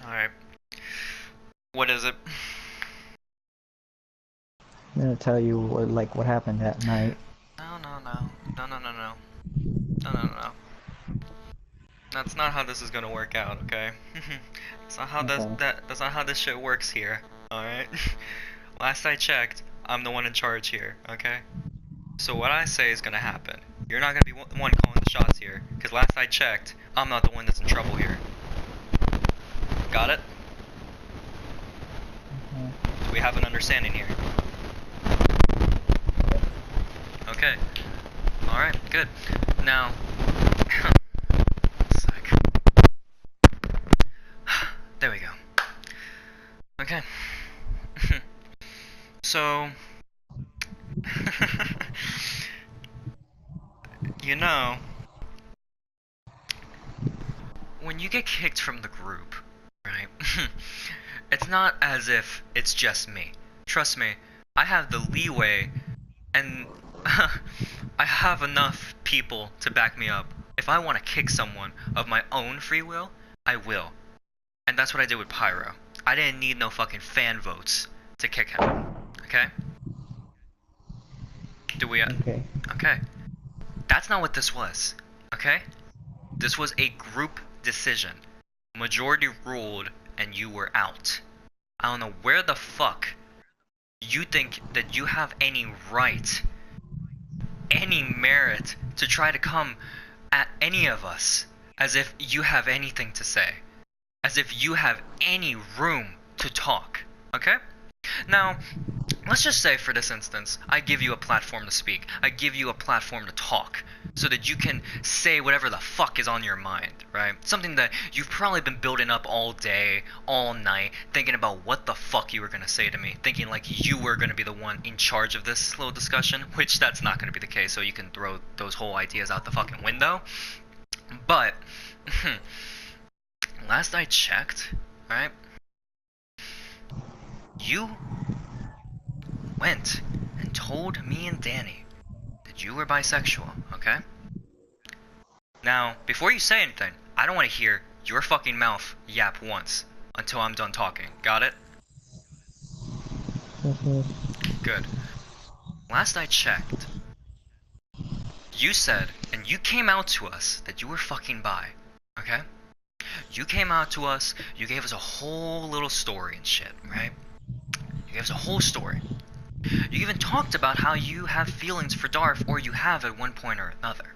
Alright. What is it? I'm gonna tell you what happened that night. No, no, no. No, no, no, no. No, no, no, no. That's not how this is gonna work out, okay? That's not how Okay. that's not how this shit works here. Alright? Last I checked, I'm the one in charge here, okay? So what I say is gonna happen. You're not gonna be the one calling the shots here, because last I checked, I'm not the one that's in trouble here. Got it? Okay. Do we have an understanding here? Okay. Alright, good. Now, sec. There we go. Okay. So, you know, when you get kicked from the group, right? It's not as if it's just me. Trust me, I have the leeway and I have enough people to back me up. If I want to kick someone of my own free will, I will. And that's what I did with Pyro. I didn't need no fucking fan votes to kick him. Okay? Do we? Okay. Okay. That's not what this was. Okay? This was a group decision. Majority ruled and you were out. I don't know where the fuck you think that you have any right, any merit to try to come at any of us as if you have anything to say. As if you have any room to talk. Okay? Now, let's just say for this instance, I give you a platform to speak. I give you a platform to talk. So that you can say whatever the fuck is on your mind, right? Something that you've probably been building up all day, all night, thinking about what the fuck you were gonna say to me, thinking like you were gonna be the one in charge of this little discussion, which that's not gonna be the case, so you can throw those whole ideas out the fucking window. But, last I checked, right, you went and told me and Danny that you were bisexual, okay? Now, before you say anything, I don't want to hear your fucking mouth yap once until I'm done talking. Got it? Mhm. Good. Last I checked, you said, and you came out to us that you were fucking bi, okay? You came out to us, you gave us a whole little story and shit, right? You gave us a whole story. You even talked about how you have feelings for Darth, or you have at one point or another.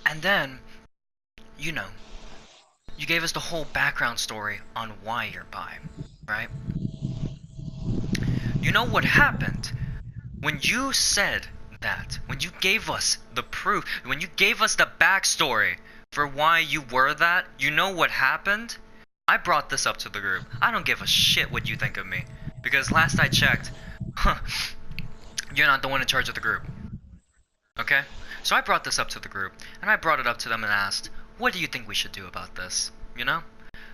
And then, you know, you gave us the whole background story on why you're bi, right? You know what happened when you said that, when you gave us the proof, when you gave us the backstory for why you were that, you know what happened? I brought this up to the group. I don't give a shit what you think of me. Because last I checked, you're not the one in charge of the group. Okay? So I brought this up to the group, and I brought it up to them and asked, what do you think we should do about this? You know?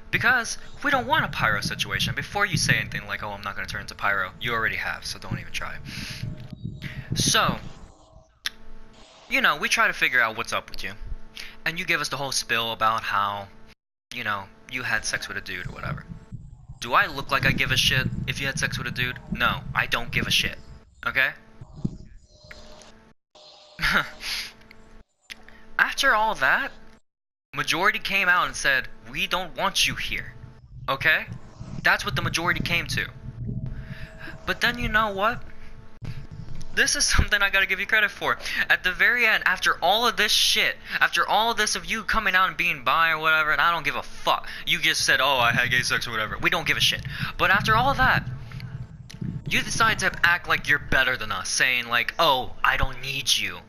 Because we don't want a pyro situation. Before you say anything like, oh, I'm not going to turn into pyro, you already have, so don't even try. So, you know, we try to figure out what's up with you. And you give us the whole spill about how, you know, you had sex with a dude or whatever. Do I look like I give a shit if you had sex with a dude? No, I don't give a shit. Okay? After all that, majority came out and said, we don't want you here. Okay? That's what the majority came to. But then you know what? This is something I gotta give you credit for. At the very end, after all of this shit, after all of this of you coming out and being bi or whatever, and I don't give a fuck. You just said, oh, I had gay sex or whatever. We don't give a shit. But after all of that, you decide to act like you're better than us, saying like, oh, I don't need you.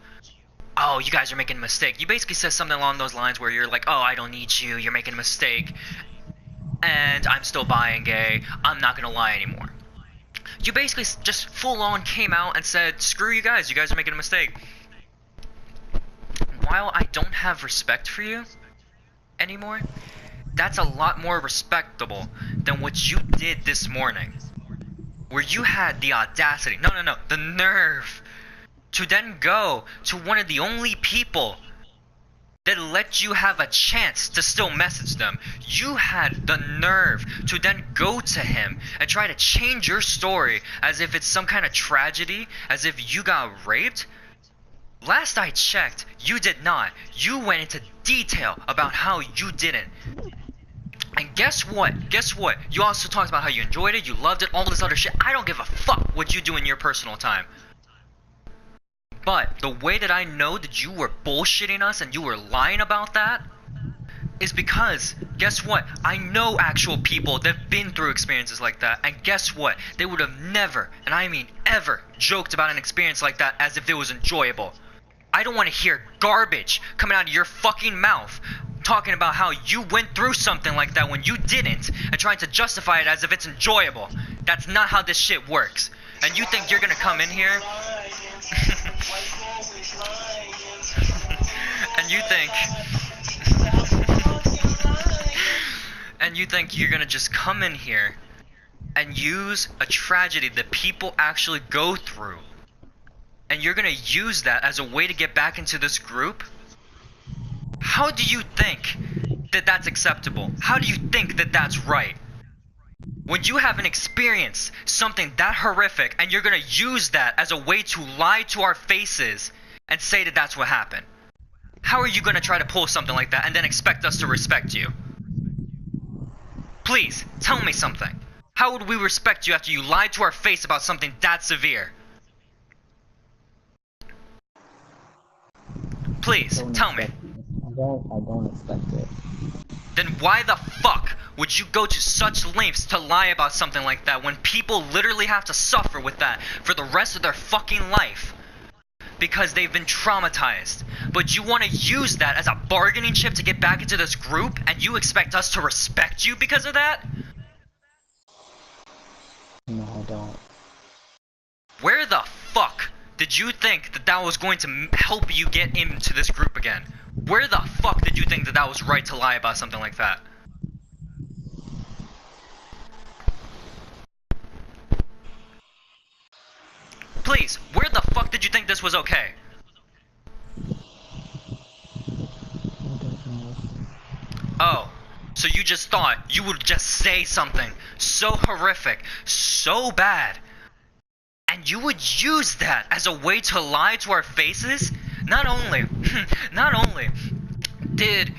Oh, you guys are making a mistake. You basically said something along those lines where you're like, oh, I don't need you, you're making a mistake. And I'm still bi and gay, I'm not gonna lie anymore. You basically just full on came out and said, screw you guys are making a mistake. While I don't have respect for you anymore, that's a lot more respectable than what you did this morning. Where you had the audacity, no, the nerve to then go to one of the only people that let you have a chance to still message them. You had the nerve to then go to him and try to change your story as if it's some kind of tragedy, as if you got raped. Last I checked, you did not. You went into detail about how you didn't. And guess what? Guess what? You also talked about how you enjoyed it, you loved it, all this other shit. I don't give a fuck what you do in your personal time. But the way that I know that you were bullshitting us and you were lying about that is because, guess what? I know actual people that have been through experiences like that, and guess what? They would have never, and I mean ever, joked about an experience like that as if it was enjoyable. I don't want to hear garbage coming out of your fucking mouth talking about how you went through something like that when you didn't and trying to justify it as if it's enjoyable. That's not how this shit works. And you think you're gonna come in here and you think you're gonna just come in here and use a tragedy that people actually go through, and you're gonna use that as a way to get back into this group? How do you think that that's acceptable? How do you think that that's right? When you haven't experienced something that horrific and you're gonna use that as a way to lie to our faces and say that that's what happened. How are you gonna try to pull something like that and then expect us to respect you? Please, tell me something. How would we respect you after you lied to our face about something that severe? Please, tell me. I don't expect it. Then why the fuck would you go to such lengths to lie about something like that when people literally have to suffer with that for the rest of their fucking life? Because they've been traumatized. But you want to use that as a bargaining chip to get back into this group, and you expect us to respect you because of that? No, I don't. Where the fuck did you think that that was going to help you get into this group again? Where the fuck did you think that that was right to lie about something like that? Please, where the fuck did you think this was okay? Oh, so you just thought you would just say something so horrific, so bad, and you would use that as a way to lie to our faces? Not only did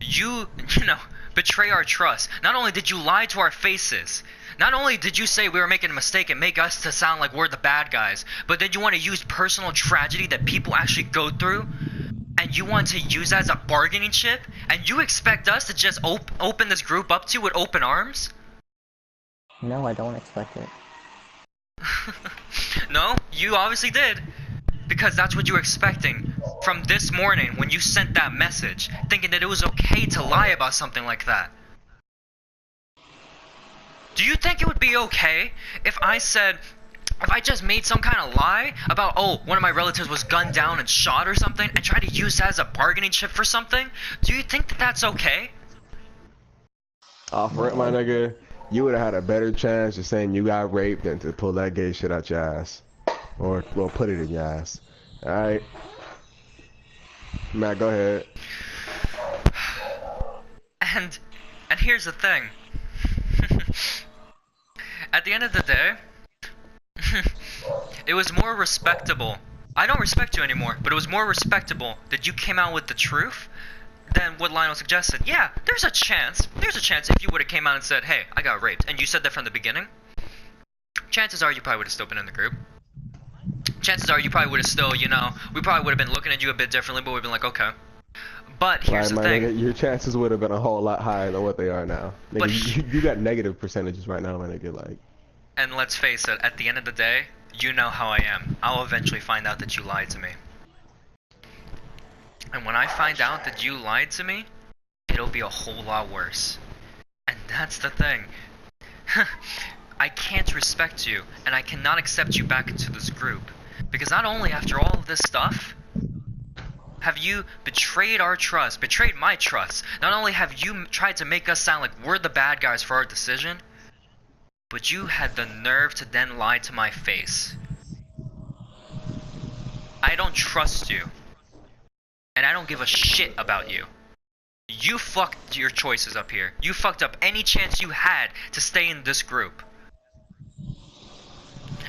you betray our trust, not only did you lie to our faces, not only did you say we were making a mistake and make us to sound like we're the bad guys, but then you want to use personal tragedy that people actually go through, and you want to use that as a bargaining chip, and you expect us to just open this group up to you with open arms? No, I don't expect it. No, you obviously did. Because that's what you were expecting from this morning when you sent that message, thinking that it was okay to lie about something like that. Do you think it would be okay if I just made some kind of lie about, oh, one of my relatives was gunned down and shot or something, and tried to use that as a bargaining chip for something? Do you think that that's okay? Off rip, my nigga, you would have had a better chance of saying you got raped than to pull that gay shit out your ass. Or, well, put it in your ass. Alright? Matt, go ahead. And here's the thing. At the end of the day, it was more respectable. I don't respect you anymore, but it was more respectable that you came out with the truth than what Lionel suggested. Yeah, there's a chance if you would have came out and said, hey, I got raped, and you said that from the beginning, chances are you probably would have still been in the group. Chances are you probably would have still, we probably would have been looking at you a bit differently, but we've been like, okay. But here's the thing. Nigga, your chances would have been a whole lot higher than what they are now. Nigga, but you got negative percentages right now, my nigga, like. And let's face it, at the end of the day, you know how I am. I'll eventually find out that you lied to me. And when I find out that you lied to me, it'll be a whole lot worse. And that's the thing. I can't respect you, and I cannot accept you back into this group. Because not only after all of this stuff, have you betrayed our trust, betrayed my trust. Not only have you tried to make us sound like we're the bad guys for our decision, but you had the nerve to then lie to my face. I don't trust you. And I don't give a shit about you. You fucked your choices up here. You fucked up any chance you had to stay in this group.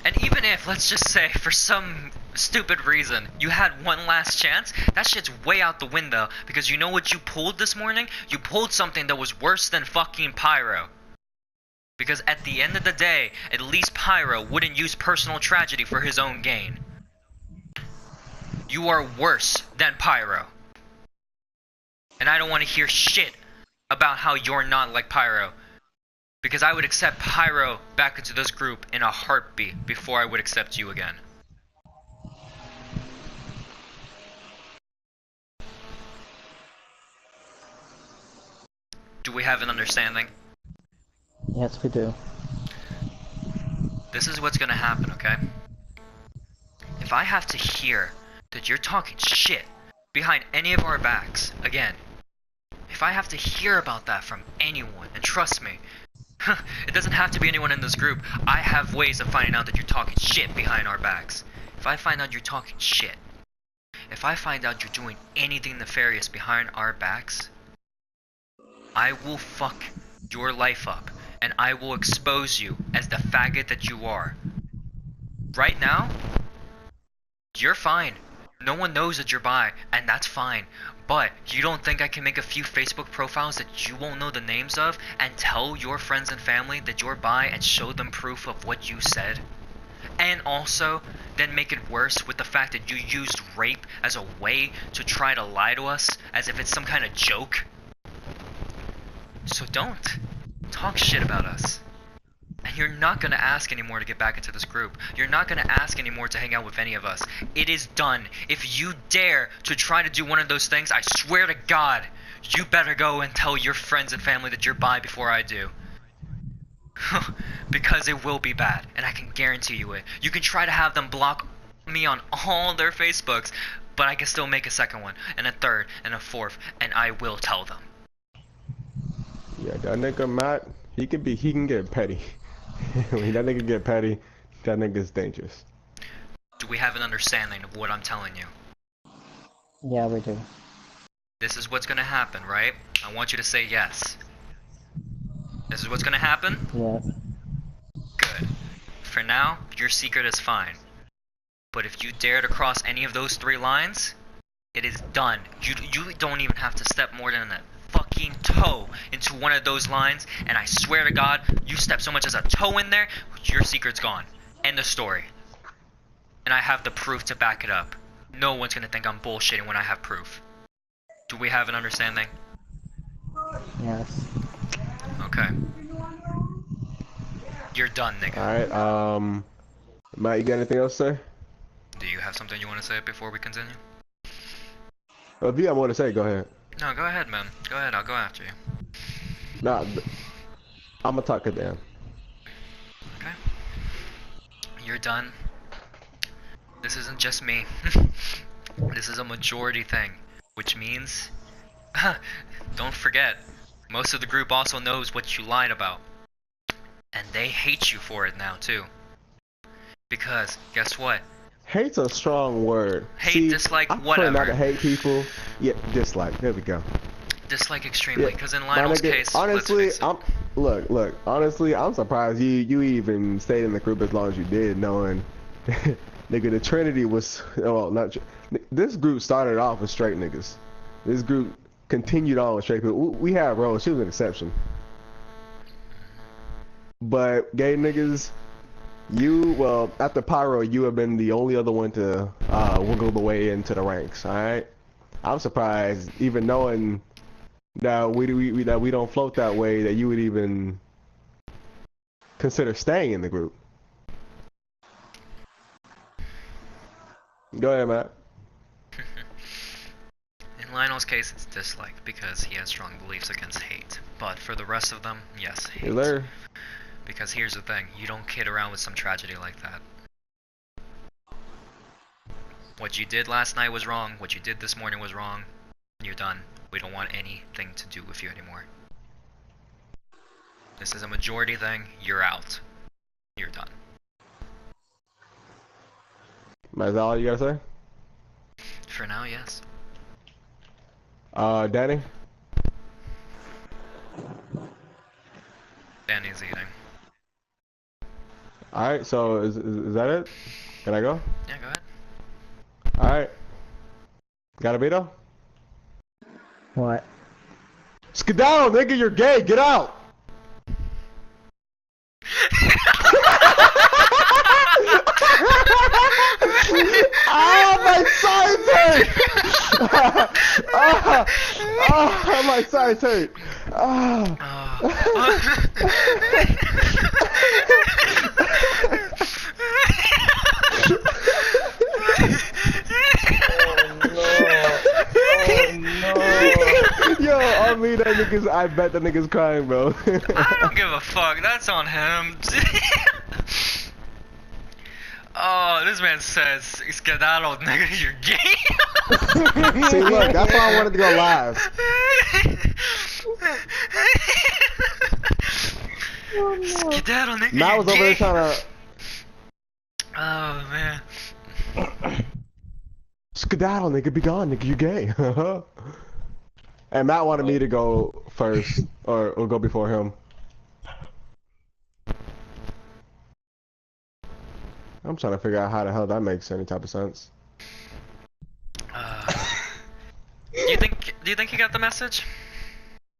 And even if, let's just say, for some stupid reason, you had one last chance, that shit's way out the window, because you know what you pulled this morning? You pulled something that was worse than fucking Pyro. Because at the end of the day, at least Pyro wouldn't use personal tragedy for his own gain. You are worse than Pyro. And I don't want to hear shit about how you're not like Pyro. Because I would accept Pyro back into this group in a heartbeat before I would accept you again. Do we have an understanding? Yes, we do. This is what's gonna happen, okay? If I have to hear that you're talking shit behind any of our backs, again, if I have to hear about that from anyone, and trust me, it doesn't have to be anyone in this group, I have ways of finding out that you're talking shit behind our backs. If I find out you're talking shit, if I find out you're doing anything nefarious behind our backs, I will fuck your life up, and I will expose you as the faggot that you are. Right now, you're fine. No one knows that you're bi, and that's fine. But you don't think I can make a few Facebook profiles that you won't know the names of and tell your friends and family that you're bi and show them proof of what you said? And also, then make it worse with the fact that you used rape as a way to try to lie to us as if it's some kind of joke? So don't talk shit about us. And you're not gonna ask anymore to get back into this group. You're not gonna ask anymore to hang out with any of us. It is done. If you dare to try to do one of those things, I swear to God, you better go and tell your friends and family that you're bi before I do. Because it will be bad, and I can guarantee you it. You can try to have them block me on all their Facebooks, but I can still make a second one, and a third, and a fourth, and I will tell them. Yeah, that nigga Matt, he can get petty. When that nigga get petty, that nigga's dangerous. Do we have an understanding of what I'm telling you? Yeah, we do. This is what's gonna happen, right? I want you to say yes. This is what's gonna happen? Yes. Good. For now, your secret is fine. But if you dare to cross any of those 3 lines, it is done. You don't even have to step more than a fucking toe into one of those lines, and I swear to God, you step so much as a toe in there, your secret's gone. End of story. And I have the proof to back it up. No one's gonna think I'm bullshitting when I have proof. Do we have an understanding? Yes. Okay. You're done, nigga. Alright, Matt, you got anything else to say? Do you have something you want to say before we continue? Well, if you have more to say, go ahead. No, go ahead, man. Go ahead, I'll go after you. Nah, I'm gonna talk it down. Okay. You're done. This isn't just me. This is a majority thing, which means, don't forget, most of the group also knows what you lied about. And they hate you for it now, too. Because, guess what? Hate's a strong word. Hate, See, dislike, I'm whatever. not to hate people. Yeah, dislike. There we go. Dislike extremely, because in My Lionel's nigga, case, honestly, let's face it. look. Honestly, I'm surprised you even stayed in the group as long as you did, knowing, nigga, the Trinity was this group started off with straight niggas. This group continued on with straight people. We had Rose. She was an exception. But gay niggas, after Pyro, you have been the only other one to wiggle the way into the ranks. All right, I'm surprised, even knowing that we don't float that way, that you would even consider staying in the group. Go ahead, Matt. In Lionel's case, it's dislike, because he has strong beliefs against hate. But for the rest of them, yes, hate. Is there? Because here's the thing, you don't kid around with some tragedy like that. What you did last night was wrong, what you did this morning was wrong. You're done. We don't want anything to do with you anymore. This is a majority thing, you're out. You're done. Matt, is that all you gotta say? For now, yes. Danny? Danny's eating. Alright, so is that it? Can I go? Yeah, go ahead. Alright. Got a veto? What? Skedaddle, nigga, you're gay, get out! Ah, my sides hurt! My sides hurt! Yo, on me, that nigga's. I bet the nigga's crying, bro. I don't give a fuck. That's on him. Oh, this man says, "Skedaddle, nigga, you're gay." See, look, that's why I wanted to go live. Skedaddle, nigga, Matt was you're over there gay. trying to. Oh man. Skedaddle, nigga, be gone, nigga, you gay. And Matt wanted me to go first, or go before him. I'm trying to figure out how the hell that makes any type of sense. Do you think he got the message?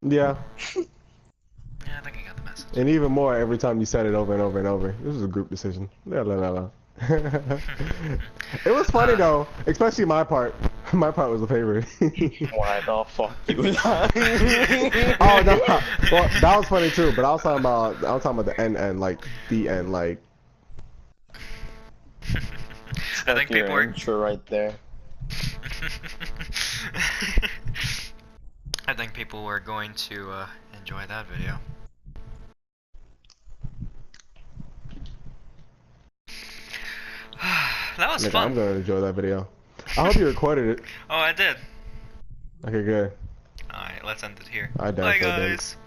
Yeah, Yeah, I think he got the message. and even more every time you said it over and over and over. This was a group decision. La, la, la, la. It was funny though, especially my part. My part was the favorite. Why the fuck you lying? Oh no, well that was funny too. But I was talking about the end, like the end, like. I think people are. Intro right there. I think people were going to enjoy that video. That was Nigga, fun. I'm gonna enjoy that video. I hope you recorded it. Oh, I did. Okay, good. Alright, let's end it here. I Bye, definitely did. guys.